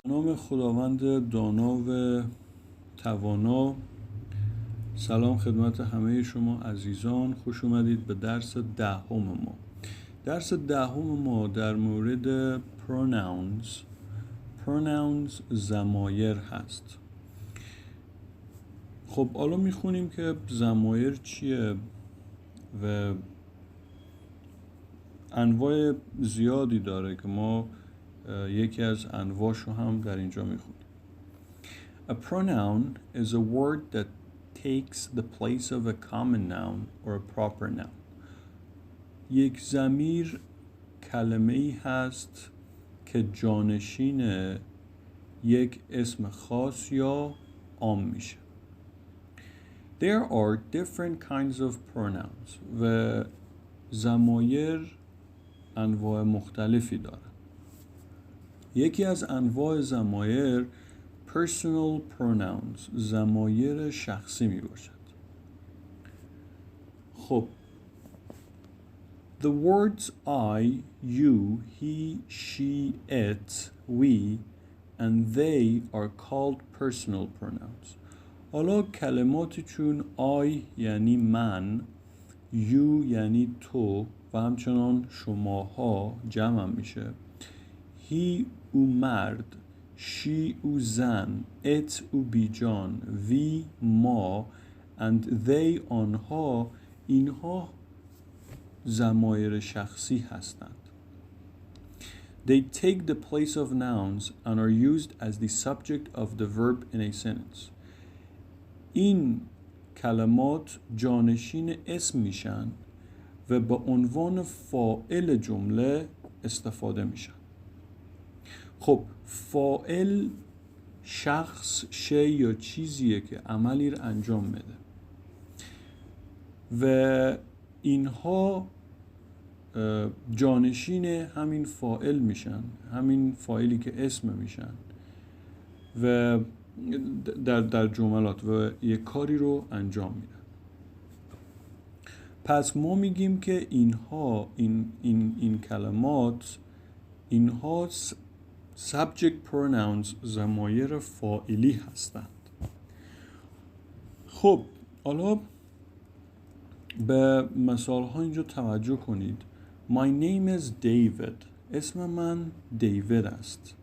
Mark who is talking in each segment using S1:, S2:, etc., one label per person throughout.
S1: نام خداوند دانا و توانا. سلام خدمت همه شما عزیزان، خوش اومدید به درس دهم ما. درس دهم ما در مورد Pronouns ضمایر هست. خب حالا میخونیم که ضمایر چیه و انواع زیادی داره که ما یکی از انواعشو هم در اینجا میخونیم. A pronoun is a word that takes the place of a common noun or a proper noun. یک ضمیر کلمه‌ای هست که جانشین یک اسم خاص یا عام میشه. There are different kinds of pronouns و ضمایر انواع مختلفی داره. یکی از انواع ضمایر personal pronouns ضمایر شخصی می باشد. خب The words I, you, he, she, it, we and they are called personal pronouns. حالا کلماتی چون I یعنی من، you یعنی تو و همچنان شماها جمع میشه، he او مرد، she او زن، it او بیجان، we ما and they آنها، اینها ضمایر شخصی هستند. They take the place of nouns and are used as the subject of the verb in a sentence. این کلمات جانشین اسم میشن و به عنوان فاعل جمله استفاده میشن. خب فاعل شخص، شی یا چیزیه که عملی رو انجام میده و اینها جانشین همین فاعل میشن، همین فاعلی که اسم میشن و در جملات و یک کاری رو انجام میدن. پس ما میگیم که اینها این کلمات، اینها subject pronouns ضمایر فاعلی هستند. خب حالا به مثال ها اینجا توجه کنید. My name is David. اسم من دیوید است.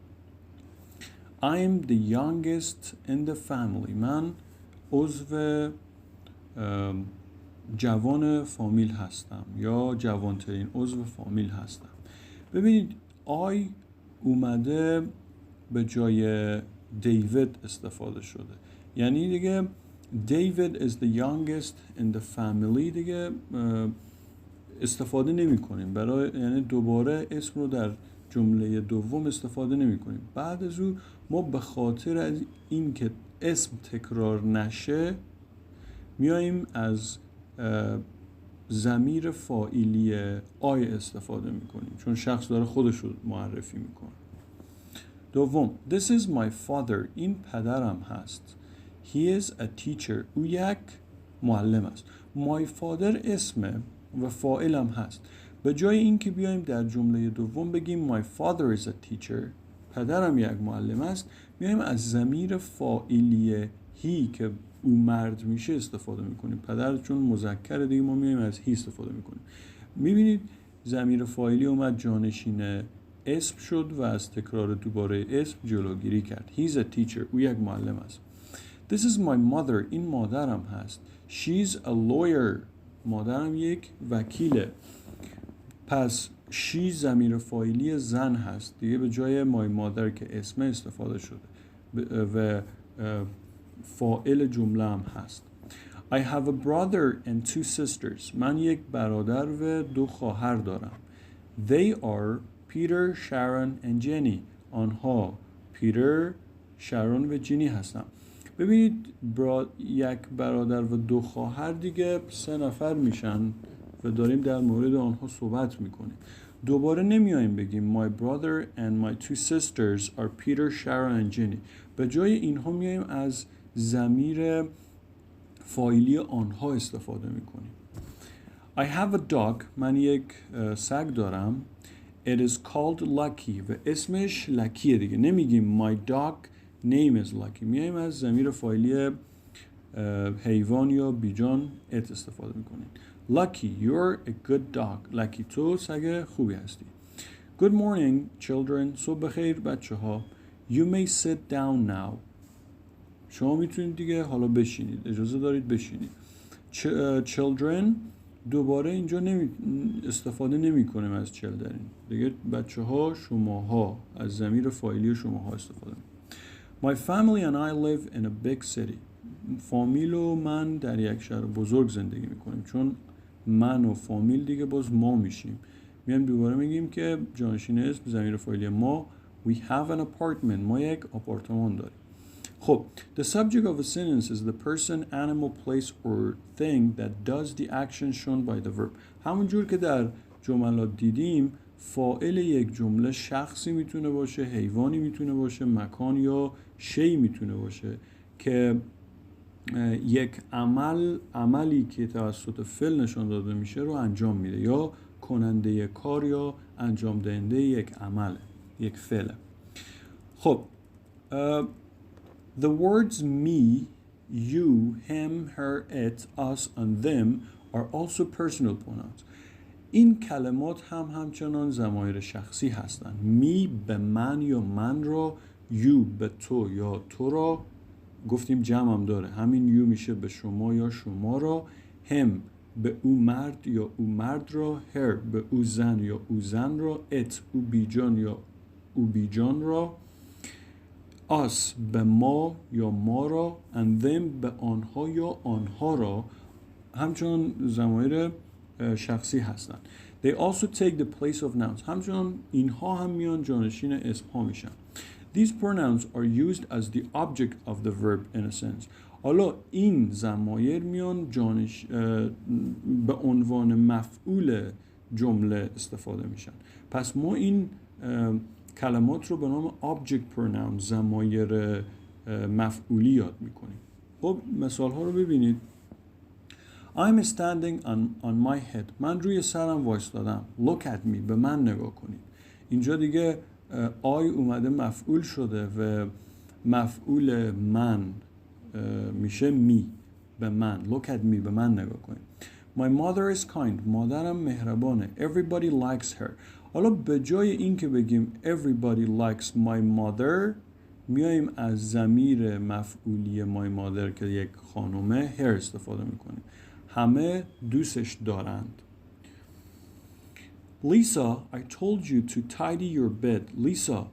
S1: I am the youngest in the family. من عضو جوان فامیل هستم یا جوانترین عضو فامیل هستم. ببینید I اومده به جای دیوید استفاده شده، یعنی دیگه David is the youngest in the family دیگه استفاده نمی کنیم برای، یعنی دوباره اسم رو در جمله دوم استفاده نمی کنیم. بعد از اون ما به خاطر از این که اسم تکرار نشه میاییم از ضمیر فاعلی آی استفاده میکنیم چون شخص داره خودش رو معرفی میکنه. دوم This is my father. این پدرم هست. He is a teacher. او یک معلم است. My father اسمه و فاعلم هست. به جای اینکه بیایم در جمله دوم بگیم my father is a teacher، پدرم یک معلم است، میایم از ضمیر فاعلی he که او مرد میشه استفاده میکنیم. پدر چون مذکر دیگه ما میایم از he استفاده میکنیم. میبینید ضمیر فاعلی اومد جانشین اسم شد و از تکرار دوباره اسم جلوگیری کرد. He's a teacher. او یک معلم است. This is my mother. این مادرم هست. She's a lawyer. مادرم یک وکیله. پس she ضمیر فاعلی زن هست دیگه، به جای my mother که اسم استفاده شده و فاعل جمله هم هست. I have a brother and two sisters. من یک برادر و دو خواهر دارم. They are Peter, Sharon and Jenny. آنها پیتر، شارون و جینی هستن. ببینید یک برادر و دو خواهر دیگه 3 نفر میشن و داریم در مورد آنها صحبت میکنیم. دوباره نمیاییم بگیم my brother and my two sisters are Peter, Sharon and Jenny. به جای اینها میاییم از ضمیر فاعلی آنها استفاده میکنیم. I have a dog. من یک سگ دارم. It is called lucky و اسمش لکیه دیگه. نمیگیم my dog name is lucky. میایم از ضمیر فاعلی حیوان یا بیجان it استفاده میکنیم. Lucky, you're a good dog. Lucky تو سگ خوبی هستی. Good morning children. صبح بخیر بچه ها. You may sit down now. شما میتونید دیگه حالا بشینید. اجازه دارید بشینید. Children دوباره اینجا استفاده نمی کنیم از children. دیگه بچه ها شماها از ضمیر فاعلی شماها استفاده میکنیم. My family and I live in a big city. فامیل و من در یک شهر بزرگ زندگی میکنیم. چون من و فامیل دیگه باز ما میشیم. میایم دوباره میگیم که جانشین اسم ضمیر فاعلی ما. We have an apartment. ما یک آپارتمان داریم. خب the subject of a sentence is the person, animal, place or thing that does the action shown by the verb. همون جور که در جملات دیدیم فاعل یک جمله شخصی میتونه باشه، حیوانی میتونه باشه، مکان یا شی میتونه باشه که یک عملی که توسط فعل نشان داده میشه رو انجام میده یا کننده کار یا انجام دهنده یک عمل، یک فعل. خب the words me, you, him, her, it, us and them are also personal pronouns. این کلمات هم همچنان ضمایر شخصی هستند. می به من یا من را، you به تو یا تو را، گفتیم جمع هم داره، همین you میشه به شما یا شما را، him به او مرد یا او مرد را، her به او زن یا او زن را، it او بیجان یا او بیجان را، us به ما یا ما را and them به آنها یا آنها را همچنان ضمایر شخصی هستند. They also take the place of nouns. همچنان اینها هم میان جانشین اسم ها میشن. These pronouns are used as the object of the verb in a sense. حالا این ضمایر میان به عنوان مفعول جمله استفاده میشن. پس ما این کلمات رو به نام object pronoun ضمایر مفعولی یاد میکنیم. خب مثال ها رو ببینید. I'm standing on my head. من روی سرم وایستادم. Look at me. به من نگاه کنید. اینجا دیگه I اومده مفعول شده و مفعول من میشه می به من. Look at me. به من نگاه کنید. My mother is kind. مادرم مهربانه. Everybody likes her. حالا به جای این که بگیم everybody likes my mother میایم از ضمیر مفعولی my mother که یک خانومه her استفاده میکنیم. همه دوستش دارند. Lisa, I told you to tidy your bed. Lisa,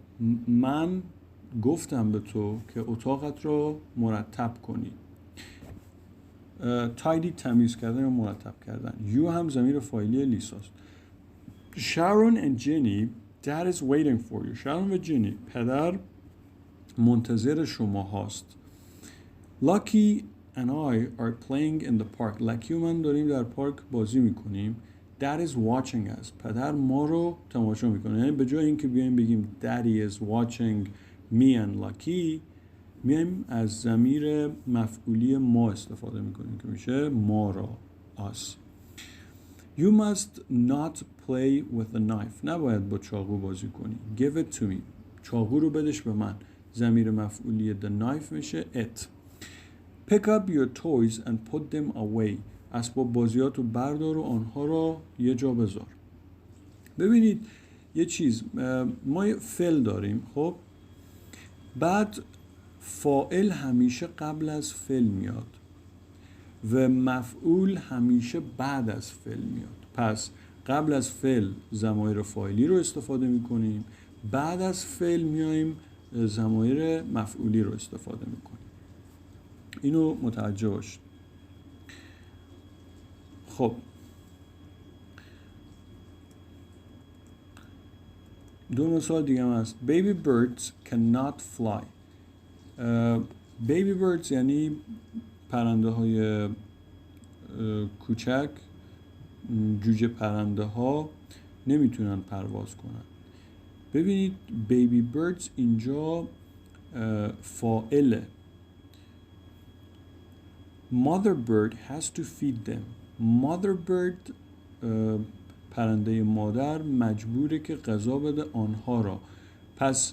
S1: من گفتم به تو که اتاقت را مرتب کنی. tidy تمیز کردن یا مرتب کردن. You هم ضمیر فاعلی لیساست. Sharon and Jenny, Dad is waiting for you. Sharon و جنی پدر منتظر شما هاست. Lucky and I are playing in the park. Lucky و من داریم در پارک بازی میکنیم. Dad is watching us. پدر ما رو تماشا میکنه. یعنی به جای اینکه بیایم بگیم Daddy is watching me and Lucky میایم از ضمیر مفعولی ما استفاده میکنیم که میشه ما را us. You must not play with a knife. نباید با چاقو بازی کنی. Give it to me. چاقو رو بدش به من. ضمیر مفعولی the knife میشه it. Pick up your toys and put them away. اسباب بازیات رو بردار و آنها را یه جا بذار. ببینید یه چیز، ما فعل داریم، خب بعد فاعل همیشه قبل از فعل میاد و مفعول همیشه بعد از فعل میاد. پس قبل از فعل ضمایر فاعلی رو استفاده میکنیم، بعد از فعل میایم ضمایر مفعولی رو استفاده میکنیم. اینو متوجه باشید. خب دو مثال دیگه هم هست. Baby birds cannot fly. Baby birds یعنی پرنده های کوچک، جوجه پرنده ها نمیتونن پرواز کنن. ببینید baby birds اینجا فاعله. Mother bird has to feed them. Mother bird پرنده مادر مجبوره که غذا بده آنها را. پس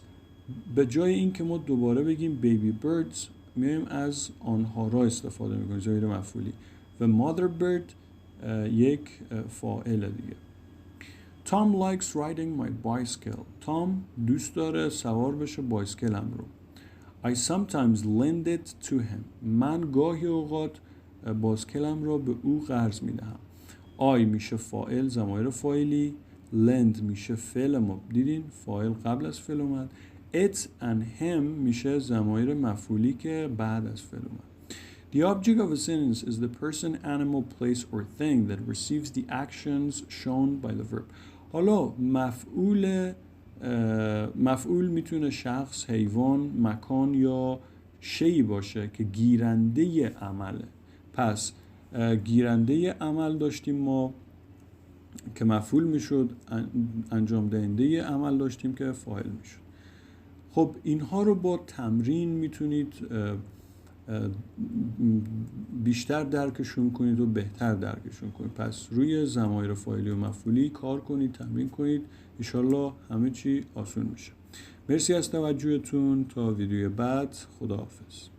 S1: به جای این که ما دوباره بگیم baby birds میایم از آنها را استفاده میکنیم، ضمیر مفعولی. و mother bird یک فاعل دیگه. Tom likes riding my bicycle. تام دوست داره سوار بشه بایسکلم رو. I sometimes lend it to him. من گاهی اوقات بایسکلم رو به او قرض میدهم. I میشه فاعل، ضمایر فاعلی. lend میشه فعل ما دیدین فاعل قبل از فعل اومد. it and him میشه ضمایر مفعولی که بعد از فعل اومد. The object of a sentence is the person, animal, place or thing that receives the actions shown by the verb. حالا مفعول میتونه شخص، حیوان، مکان یا شیئی باشه که گیرنده عمله. پس گیرنده عمل داشتیم ما که مفعول میشد، انجام دهنده عمل داشتیم که فاعل میشد. خب اینها رو با تمرین میتونید بیشتر درکشون کنید و بهتر درکشون کنید. پس روی ضمایر فاعلی و مفعولی کار کنید، تمرین کنید، انشالله همه چی آسون میشه. مرسی از توجهتون. تا ویدیوی بعد، خداحافظ.